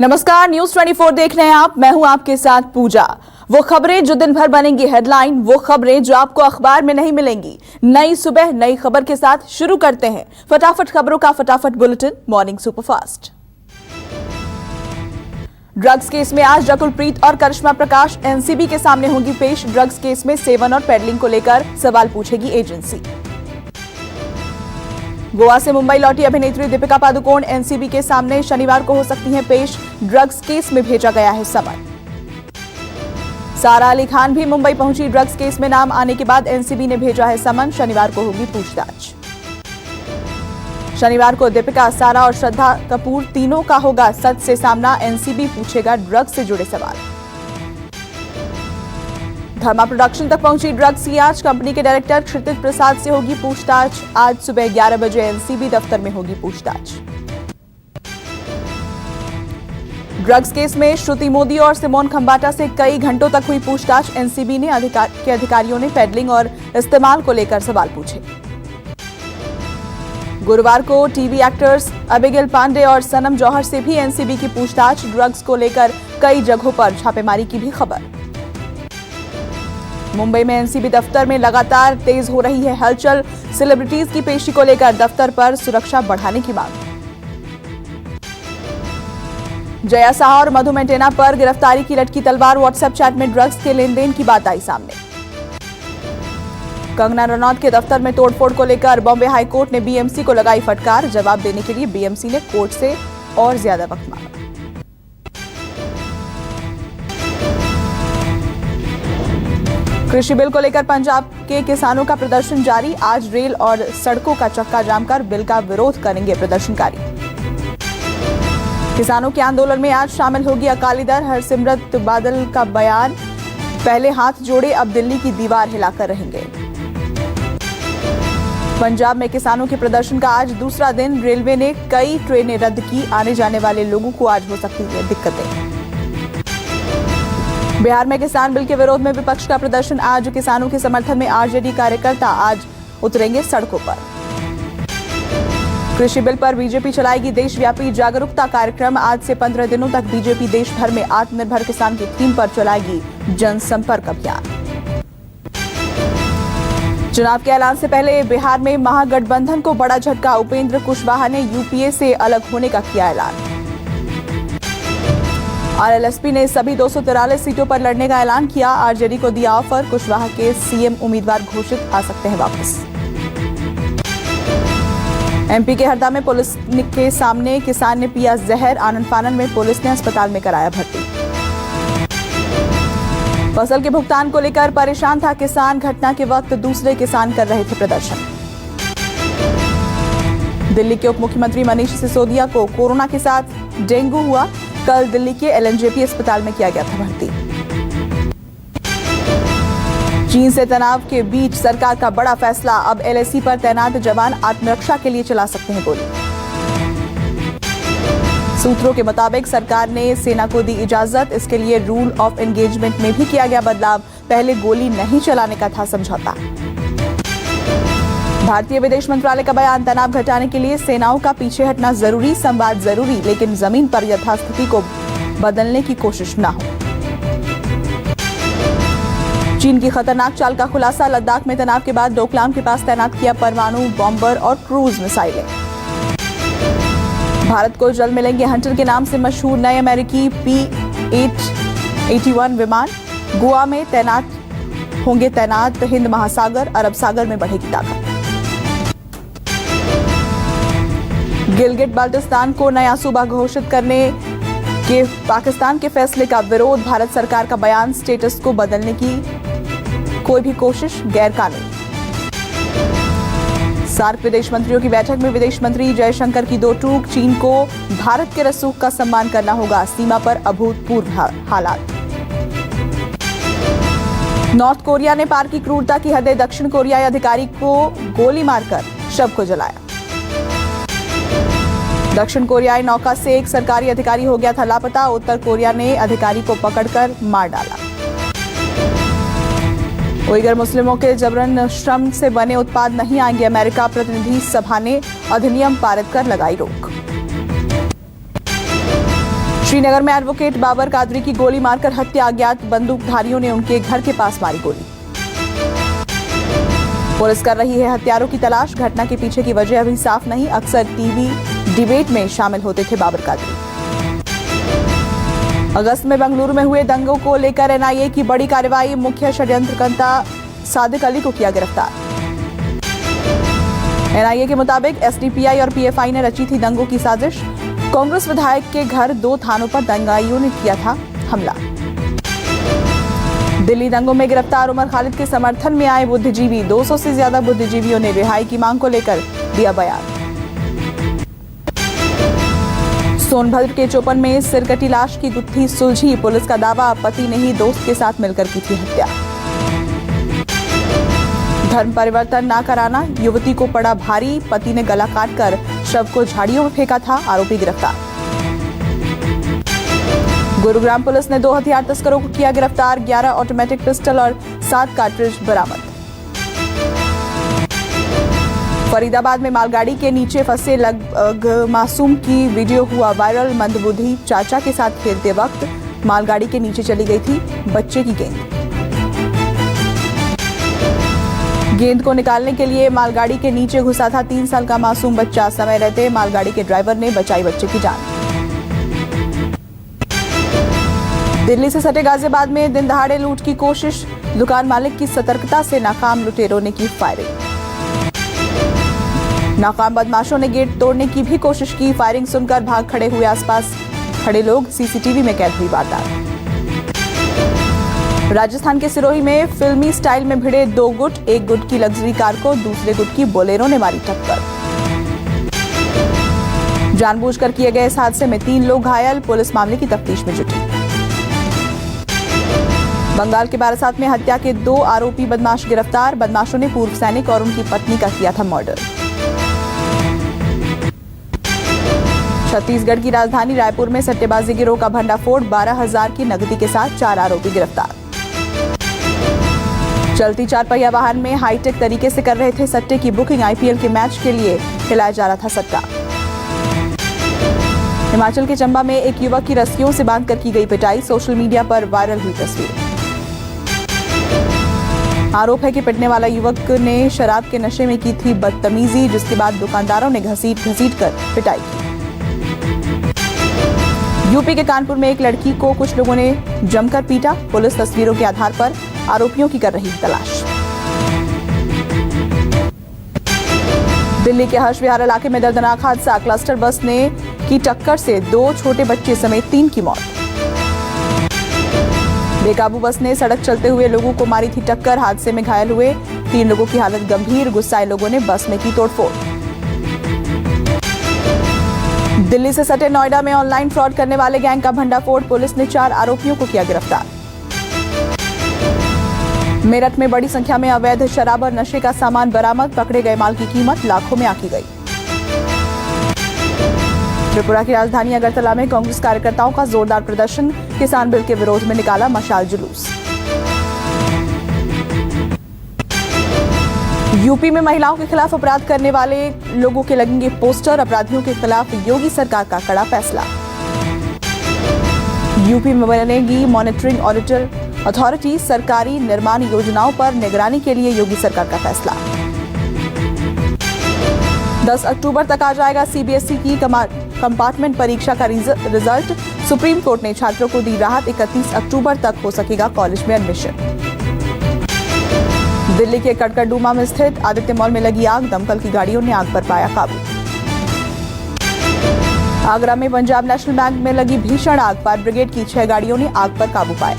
नमस्कार, न्यूज 24 देख रहे हैं आप। मैं हूं आपके साथ पूजा। वो खबरें जो दिन भर बनेंगी हेडलाइन, वो खबरें जो आपको अखबार में नहीं मिलेंगी। नई सुबह नई खबर के साथ शुरू करते हैं फटाफट खबरों का फटाफट bulletin morning superfast. Drugs case में आज रकुलप्रीत और करिश्मा प्रकाश एनसीबी के सामने होंगी पेश। ड्रग्स केस में सेवन और पेडलिंग को लेकर सवाल पूछेगी एजेंसी। गोवा से मुंबई लौटी अभिनेत्री दीपिका पादुकोण एनसीबी के सामने शनिवार को हो सकती हैं पेश। ड्रग्स केस में भेजा गया है समन। सारा अली खान भी मुंबई पहुंची। ड्रग्स केस में नाम आने के बाद एनसीबी ने भेजा है समन। शनिवार को होगी पूछताछ। शनिवार को दीपिका, सारा और श्रद्धा कपूर तीनों का होगा सच से सामना। एनसीबी पूछेगा ड्रग्स से जुड़े सवाल। धर्मा प्रोडक्शन तक पहुंची ड्रग्स की आज। कंपनी के डायरेक्टर क्षितिज प्रसाद से होगी पूछताछ। आज सुबह 11 बजे एनसीबी दफ्तर में होगी पूछताछ। ड्रग्स केस में श्रुति मोदी और सिमोन खंबाटा से कई घंटों तक हुई पूछताछ। एनसीबी ने अधिकारियों ने पेडलिंग और इस्तेमाल को लेकर सवाल पूछे। गुरुवार को टीवी एक्टर्स अबिगेल पांडे और सनम जौहर से भी एनसीबी की पूछताछ। ड्रग्स को लेकर कई जगहों पर छापेमारी की भी खबर। मुंबई में एनसीबी दफ्तर में लगातार तेज हो रही है हलचल। सेलिब्रिटीज की पेशी को लेकर दफ्तर पर सुरक्षा बढ़ाने की मांग। जया साहा और मधु मेंटेना पर गिरफ्तारी की लटकी तलवार। व्हाट्सएप चैट में ड्रग्स के लेन देन की बात आई सामने। कंगना रनौत के दफ्तर में तोड़फोड़ को लेकर बॉम्बे हाईकोर्ट ने बीएमसी को लगाई फटकार। जवाब देने के लिए बीएमसी ने कोर्ट से और ज्यादा वक्त मांगा। कृषि बिल को लेकर पंजाब के किसानों का प्रदर्शन जारी। आज रेल और सड़कों का चक्का जाम कर बिल का विरोध करेंगे प्रदर्शनकारी। किसानों के आंदोलन में आज शामिल होगी अकाली दल। हरसिमरत बादल का बयान, पहले हाथ जोड़े अब दिल्ली की दीवार हिलाकर रहेंगे। पंजाब में किसानों के प्रदर्शन का आज दूसरा दिन। रेलवे ने कई ट्रेनें रद्द की। आने जाने वाले लोगों को आज हो सकती है दिक्कतें। बिहार में किसान बिल के विरोध में विपक्ष का प्रदर्शन। आज किसानों के समर्थन में आरजेडी कार्यकर्ता आज उतरेंगे सड़कों पर। कृषि बिल पर बीजेपी चलाएगी देशव्यापी जागरूकता कार्यक्रम। आज से 15 दिनों तक बीजेपी देश भर में आत्मनिर्भर किसान की थीम पर चलाएगी जनसंपर्क अभियान। चुनाव के ऐलान से पहले बिहार में महागठबंधन को बड़ा झटका। उपेंद्र कुशवाहा ने यूपीए से अलग होने का किया ऐलान। आरएलएसपी ने सभी 243 सीटों पर लड़ने का ऐलान किया। आरजेडी को दिया ऑफर। कुशवाहा के सीएम उम्मीदवार घोषित आ सकते हैं वापस। एमपी के हरदा में पुलिस के सामने किसान ने पिया जहर। आनन फानन में पुलिस ने अस्पताल में कराया भर्ती। फसल के भुगतान को लेकर परेशान था किसान। घटना के वक्त दूसरे किसान कर रहे थे प्रदर्शन। दिल्ली के उप मुख्यमंत्री मनीष सिसोदिया को कोरोना के साथ डेंगू हुआ। कल दिल्ली के एलएनजेपी अस्पताल में किया गया था भर्ती। चीन से तनाव के बीच सरकार का बड़ा फैसला। अब एलएसी पर तैनात जवान आत्मरक्षा के लिए चला सकते हैं गोली। सूत्रों के मुताबिक सरकार ने सेना को दी इजाजत। इसके लिए रूल ऑफ एंगेजमेंट में भी किया गया बदलाव। पहले गोली नहीं चलाने का था समझौता। भारतीय विदेश मंत्रालय का बयान, तनाव घटाने के लिए सेनाओं का पीछे हटना जरूरी, संवाद जरूरी, लेकिन जमीन पर यथास्थिति को बदलने की कोशिश न हो। चीन की खतरनाक चाल का खुलासा। लद्दाख में तनाव के बाद डोकलाम के पास तैनात किया परमाणु बॉम्बर और क्रूज मिसाइलें। भारत को जल्द मिलेंगे हंटर के नाम से मशहूर नए अमेरिकी P-881 विमान। गोवा में होंगे तैनात। हिंद महासागर, अरब सागर में बढ़ेगी ताकत। गिलगिट बाल्टिस्तान को नया सूबा घोषित करने के पाकिस्तान के फैसले का विरोध। भारत सरकार का बयान, स्टेटस को बदलने की कोई भी कोशिश गैर कानूनी। सार्क विदेश मंत्रियों की बैठक में विदेश मंत्री जयशंकर की दो टूक। चीन को भारत के रसूख का सम्मान करना होगा। सीमा पर अभूतपूर्व हालात। नॉर्थ कोरिया ने पार की क्रूरता की हदें। दक्षिण कोरियाई अधिकारी को गोली मारकर शव को जलाया। दक्षिण कोरियाई नौका से एक सरकारी अधिकारी हो गया था लापता। उत्तर कोरिया ने अधिकारी को पकड़कर मार डाला। उइगर मुस्लिमों के जबरन श्रम से बने उत्पाद नहीं आएंगे। अमेरिका प्रतिनिधि सभा ने अधिनियम पारित कर लगाई रोक। श्रीनगर में एडवोकेट बाबर कादरी की गोली मारकर हत्या, अज्ञात बंदूकधारियों ने उनके घर के पास मारी गोली। पुलिस कर रही है हत्यारों की तलाश, घटना के पीछे की वजह अभी साफ नहीं। अक्सर टीवी डिबेट में शामिल होते थे बाबर कादरी। अगस्त में बेंगलुरु में हुए दंगों को लेकर एनआईए की बड़ी कार्रवाई, मुख्य षड्यंत्रकर्ता सादिक अली को किया गिरफ्तार। एनआईए के मुताबिक एसडीपीआई और पीएफआई ने रची थी दंगों की साजिश। कांग्रेस विधायक के घर 2 थानों पर दंगाइयों ने किया था हमला। दिल्ली दंगों में गिरफ्तार उमर खालिद के समर्थन में आए बुद्धिजीवी, 200 से ज्यादा बुद्धिजीवियों ने रिहाई की मांग को लेकर दिया बयान। सोनभद्र के चोपन में सिरकटी लाश की गुत्थी सुलझी, पुलिस का दावा पति ने ही दोस्त के साथ मिलकर की थी हत्या। धर्म परिवर्तन ना कराना, युवती को पड़ा भारी, पति ने गला काटकर शव को झाड़ियों में फेंका था, आरोपी गिरफ्तार। गुरुग्राम पुलिस ने 2 हथियार तस्करों को किया गिरफ्तार, 11 ऑटोमेटिक पिस्टल और 7 कार्ट्रिज बरामद। फरीदाबाद में मालगाड़ी के नीचे फंसे लगभग मासूम की वीडियो हुआ वायरल, मंदबुद्धि चाचा के साथ खेलते वक्त मालगाड़ी के नीचे चली गई थी बच्चे की गेंद को निकालने के लिए मालगाड़ी के नीचे घुसा था 3 साल का मासूम बच्चा, समय रहते मालगाड़ी के ड्राइवर ने बचाई बच्चे की जान। दिल्ली से सटे गाजियाबाद में दिन दहाड़े लूट की कोशिश, दुकान मालिक की सतर्कता से नाकाम लुटेरों ने की फायरिंग। नाकाम बदमाशों ने गेट तोड़ने की भी कोशिश की, फायरिंग सुनकर भाग खड़े हुए आसपास खड़े लोग, सीसीटीवी में कैद हुई वारदात। राजस्थान के सिरोही में फिल्मी स्टाइल में भिड़े 2 गुट, एक गुट की लग्जरी कार को दूसरे गुट की बोलेरो ने मारी टक्कर। जानबूझकर किए गए इस हादसे में 3 लोग घायल, पुलिस मामले की तफ्तीश में जुटी। बंगाल के बारासात में हत्या के 2 आरोपी बदमाश गिरफ्तार, बदमाशों ने पूर्व सैनिक और उनकी पत्नी का किया था मर्डर। छत्तीसगढ़ की राजधानी रायपुर में सट्टेबाजी गिरोह का भंडाफोड़, 12,000 की नकदी के साथ 4 आरोपी गिरफ्तार। चलती 4 पहिया वाहन में हाईटेक तरीके से कर रहे थे सट्टे की बुकिंग, आईपीएल के मैच के लिए खिलाया जा रहा था सट्टा। हिमाचल के चंबा में एक युवक की रस्सियों से बांधकर की गई पिटाई, सोशल मीडिया पर वायरल हुई तस्वीर। आरोप है कि पिटने वाला युवक ने शराब के नशे में की थी बदतमीजी, जिसके बाद दुकानदारों ने घसीट कर पिटाई की। यूपी के कानपुर में एक लड़की को कुछ लोगों ने जमकर पीटा, पुलिस तस्वीरों के आधार पर आरोपियों की कर रही है तलाश। दिल्ली के हर्ष विहार इलाके में दर्दनाक हादसा, क्लस्टर बस ने की टक्कर से 2 छोटे बच्चे समेत 3 की मौत। बेकाबू बस ने सड़क चलते हुए लोगों को मारी थी टक्कर, हादसे में घायल हुए 3 लोगों की हालत गंभीर, गुस्साए लोगों ने बस में की तोड़फोड़। दिल्ली से सटे नोएडा में ऑनलाइन फ्रॉड करने वाले गैंग का भंडाफोड़, पुलिस ने 4 आरोपियों को किया गिरफ्तार। मेरठ में बड़ी संख्या में अवैध शराब और नशे का सामान बरामद, पकड़े गए माल की कीमत लाखों में आंकी गई। त्रिपुरा की राजधानी अगरतला में कांग्रेस कार्यकर्ताओं का जोरदार प्रदर्शन, किसान बिल के विरोध में निकाला मशाल जुलूस। यूपी में महिलाओं के खिलाफ अपराध करने वाले लोगों के लगेंगे पोस्टर, अपराधियों के खिलाफ योगी सरकार का कड़ा फैसला। यूपी में बनेगी मॉनिटरिंग ऑडिटर अथॉरिटी, सरकारी निर्माण योजनाओं पर निगरानी के लिए योगी सरकार का फैसला। 10 अक्टूबर तक आ जाएगा सीबीएसई की कंपार्टमेंट परीक्षा का रिजल्ट, सुप्रीम कोर्ट ने छात्रों को दी राहत, 31 अक्टूबर तक हो सकेगा कॉलेज में एडमिशन। दिल्ली के कड़कड़डूमा में स्थित आदित्य मॉल में लगी आग, दमकल की गाड़ियों ने आग पर पाया काबू। आगरा में पंजाब नेशनल बैंक में लगी भीषण आग, फायर ब्रिगेड की 6 गाड़ियों ने आग पर काबू पाया।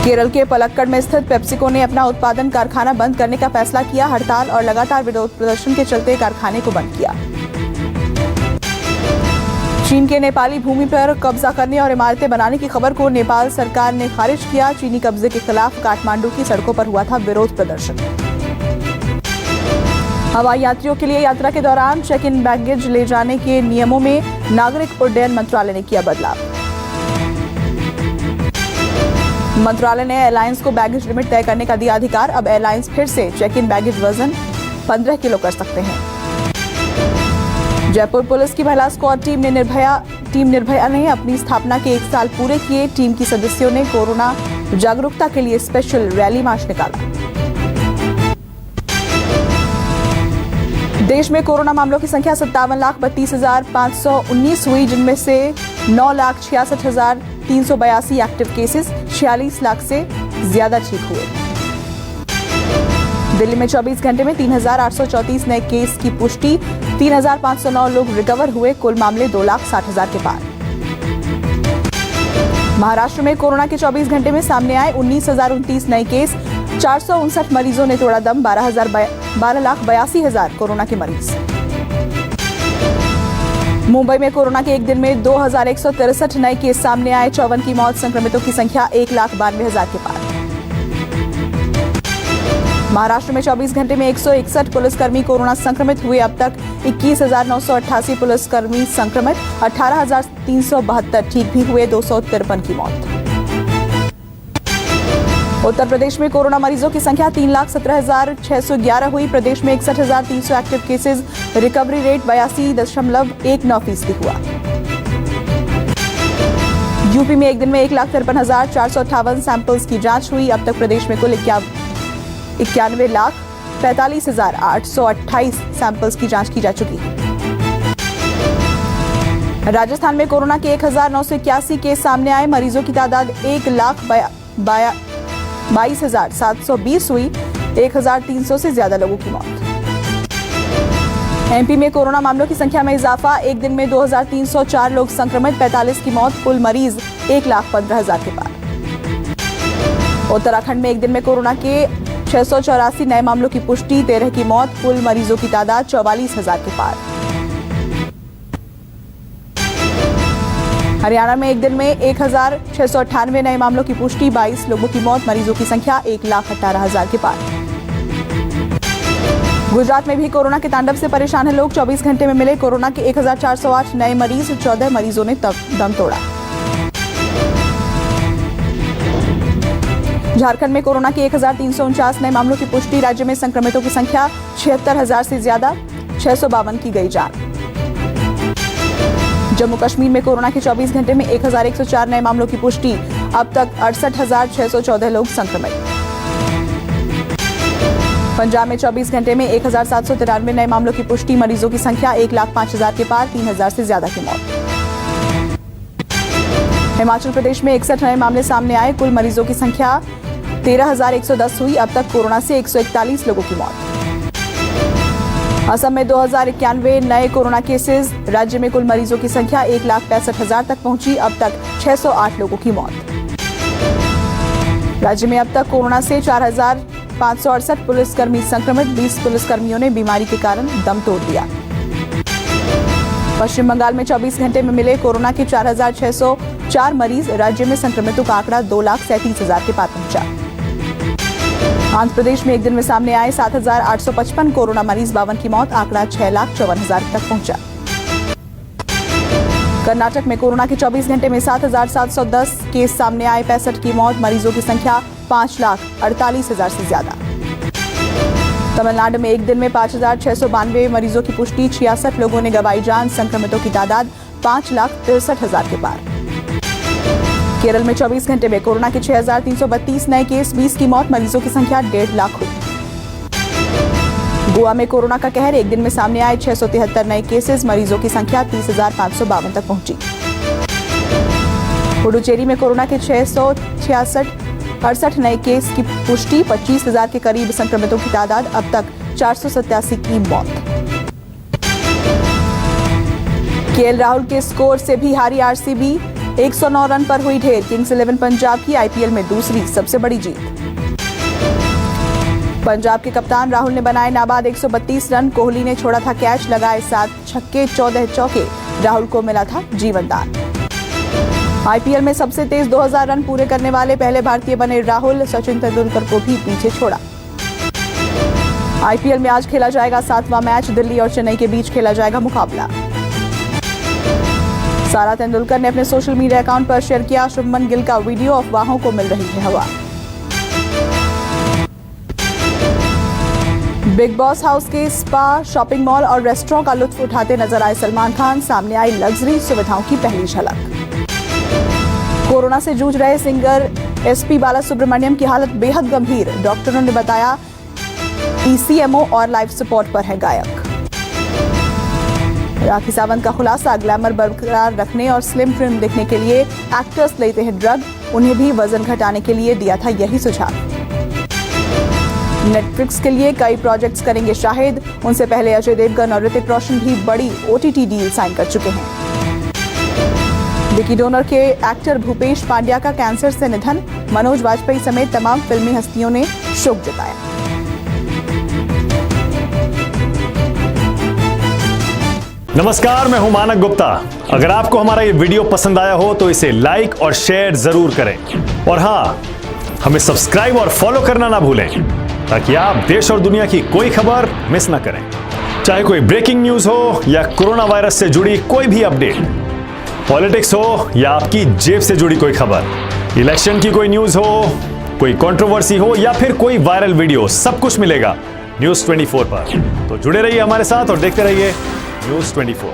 केरल के पलक्कड़ में स्थित पेप्सिको ने अपना उत्पादन कारखाना बंद करने का फैसला किया, हड़ताल और लगातार विरोध प्रदर्शन के चलते कारखाने को बंद किया। चीन के नेपाली भूमि पर कब्जा करने और इमारतें बनाने की खबर को नेपाल सरकार ने खारिज किया, चीनी कब्जे के खिलाफ काठमांडू की सड़कों पर हुआ था विरोध प्रदर्शन। हवाई यात्रियों के लिए यात्रा के दौरान चेक इन बैगेज ले जाने के नियमों में नागरिक उड्डयन मंत्रालय ने किया बदलाव। मंत्रालय ने एयरलाइंस को बैगेज लिमिट तय करने का दिया अधिकार, अब एयरलाइंस फिर से चेक इन बैगेज वजन 15 किलो कर सकते हैं। जयपुर पुलिस की महिला स्क्वाड टीम निर्भया ने अपनी स्थापना के 1 साल पूरे किए। टीम की सदस्यों ने कोरोना जागरूकता के लिए स्पेशल रैली मार्च निकाला। देश में कोरोना मामलों की संख्या 57,32,519 हुई, जिनमें से 9,66,382 एक्टिव केसेस, 46 लाख से ज्यादा ठीक हुए। दिल्ली में 24 घंटे में 3,834 नए केस की पुष्टि, 3,509 लोग रिकवर हुए। कुल मामले 2,60,000 के पार। महाराष्ट्र में कोरोना के 24 घंटे में सामने आए 19,029 नए केस, 459 मरीजों ने तोड़ा दम, 12,82,000 कोरोना के मरीज। मुंबई में कोरोना के एक दिन में 2,163 नए केस सामने आए, 54 की मौत, संक्रमितों की संख्या 1,92,000 के पार। महाराष्ट्र में 24 घंटे में 161 पुलिसकर्मी कोरोना संक्रमित हुए। अब तक 21,988 पुलिसकर्मी संक्रमित, 18,372 ठीक भी हुए, 253 की मौत। उत्तर प्रदेश में कोरोना मरीजों की संख्या 3,17,611 हुई। प्रदेश में 61,300 एक्टिव केसेस, रिकवरी रेट 82.19% हुआ। यूपी में एक दिन में 1,53,458 सैंपल्स की जांच हुई। अब तक प्रदेश में कुल 91,45,828 सैंपल्स की जांच की जा चुकी है। राजस्थान में कोरोना के 1,981 केस सामने आए। मरीजों की तादाद 1,22,720 हुई। 1,300 से ज्यादा लोगों की मौत। एमपी में कोरोना मामलों की संख्या में इजाफा, एक दिन में 2,304 लोग संक्रमित, 45 की मौत, कुल मरीज 1,15,000 के पार। उत्तराखंड में एक दिन में कोरोना के 684 नए मामलों की पुष्टि, 13 की मौत, कुल मरीजों की तादाद 44,000 के पार। हरियाणा में एक दिन में 1,698 नए मामलों की पुष्टि, 22 लोगों की मौत, मरीजों की संख्या 1,18,000 के पार। गुजरात में भी कोरोना के तांडव से परेशान है लोग। 24 घंटे में मिले कोरोना के 1,408 नए मरीज, 14 मरीजों ने दम तोड़ा। झारखंड में कोरोना के 1,349 नए मामलों की पुष्टि, राज्य में संक्रमितों की संख्या 76,000 से ज्यादा, 652 की गई जान। जम्मू कश्मीर में कोरोना के 24 घंटे में 1,104 नए मामलों की पुष्टि, अब तक 68,614 लोग संक्रमित। पंजाब में 24 घंटे में 1,793 नए मामलों की पुष्टि, मरीजों की संख्या 1,05,000 के पार, 3,000 से ज्यादा की मौत। हिमाचल प्रदेश में 61 नए मामले सामने आए, कुल मरीजों की संख्या 13,110 हुई। अब तक कोरोना से 141 लोगों की मौत। असम में 2,091 नए कोरोना केसेस, राज्य में कुल मरीजों की संख्या 1,65,000 तक पहुंची। अब तक 608 लोगों की मौत। राज्य में अब तक कोरोना से 4,568 पुलिसकर्मी संक्रमित, 20 पुलिसकर्मियों ने बीमारी के कारण दम तोड़ दिया। पश्चिम बंगाल में 24 घंटे में मिले कोरोना के 4,604 मरीज, राज्य में संक्रमितों का आंकड़ा 2,37,000 के पार पहुंचा। आंध्र प्रदेश में एक दिन में सामने आए 7,855 कोरोना मरीज, 52 की मौत, आंकड़ा 6,54,000 तक पहुंचा। कर्नाटक में कोरोना के 24 घंटे में 7,710 केस सामने आए, 65 की मौत, मरीजों की संख्या 5,48,000 से ज्यादा। तमिलनाडु में एक दिन में 5,692 मरीजों की पुष्टि, 66 लोगों ने गंवाई जान, संक्रमितों की तादाद 5,63,000 के पार। केरल में 24 घंटे में कोरोना के 6,332 नए केस, 20 की मौत, मरीजों की संख्या 1.5 लाख हुई। गोवा में कोरोना का कहर, एक दिन में सामने आए 673 नए केसेस, मरीजों की संख्या 30,552 तक पहुंची। पुडुचेरी में कोरोना के 668 नए केस की पुष्टि, 25,000 के करीब संक्रमितों की तादाद, अब तक 487 की मौत। केएल राहुल के स्कोर से भी हारी आरसीबी, 109 रन पर हुई ढेर। किंग्स 11 पंजाब की आईपीएल में दूसरी सबसे बड़ी जीत। पंजाब के कप्तान राहुल ने बनाए नाबाद 132 रन, कोहली ने छोड़ा था कैच, लगाए 7 छक्के 14 चौके, राहुल को मिला था जीवनदान। आईपीएल में सबसे तेज 2,000 रन पूरे करने वाले पहले भारतीय बने राहुल, सचिन तेंदुलकर को भी पीछे छोड़ा। आईपीएल में आज खेला जाएगा 7वां मैच, दिल्ली और चेन्नई के बीच खेला जाएगा मुकाबला। सारा तेंदुलकर ने अपने सोशल मीडिया अकाउंट पर शेयर किया शुभमन गिल का वीडियो, अफवाहों को मिल रही है हवा। बिग बॉस हाउस के स्पा, शॉपिंग मॉल और रेस्टोरेंट का लुत्फ उठाते नजर आए सलमान खान। सामने आई लग्जरी सुविधाओं की पहली झलक। कोरोना से जूझ रहे सिंगर एसपी बालासुब्रमण्यम की हालत बेहद गंभीर। डॉक्टरों ने बताया ईसीएमओ और लाइफ सपोर्ट पर है गायक। राखी सावंत का खुलासा, ग्लैमर बरकरार रखने और स्लिम ट्रिम दिखने के लिए एक्टर्स लेते हैं ड्रग। उन्हें भी वजन घटाने के लिए दिया था यही सुझाव। नेटफ्लिक्स के लिए कई प्रोजेक्ट्स करेंगे शाहिद। उनसे पहले अजय देवगन और ऋतिक रोशन भी बड़ी ओटीटी डील साइन कर चुके हैं। विकी डोनर के एक्टर भूपेश पांड्या का कैंसर से निधन। मनोज वाजपेयी समेत तमाम फिल्मी हस्तियों ने शोक जताया। नमस्कार, मैं हूं मानक गुप्ता। अगर आपको हमारा ये वीडियो पसंद आया हो तो इसे लाइक और शेयर जरूर करें। और हाँ, हमें सब्सक्राइब और फॉलो करना ना भूलें ताकि आप देश और दुनिया की कोई खबर मिस ना करें। चाहे कोई ब्रेकिंग न्यूज हो या कोरोना वायरस से जुड़ी कोई भी अपडेट, पॉलिटिक्स हो या आपकी जेब से जुड़ी कोई खबर, इलेक्शन की कोई न्यूज हो, कोई कंट्रोवर्सी हो या फिर कोई वायरल वीडियो, सब कुछ मिलेगा न्यूज़ 24 पर। तो जुड़े रहिए हमारे साथ और देखते रहिए न्यूज़ 24।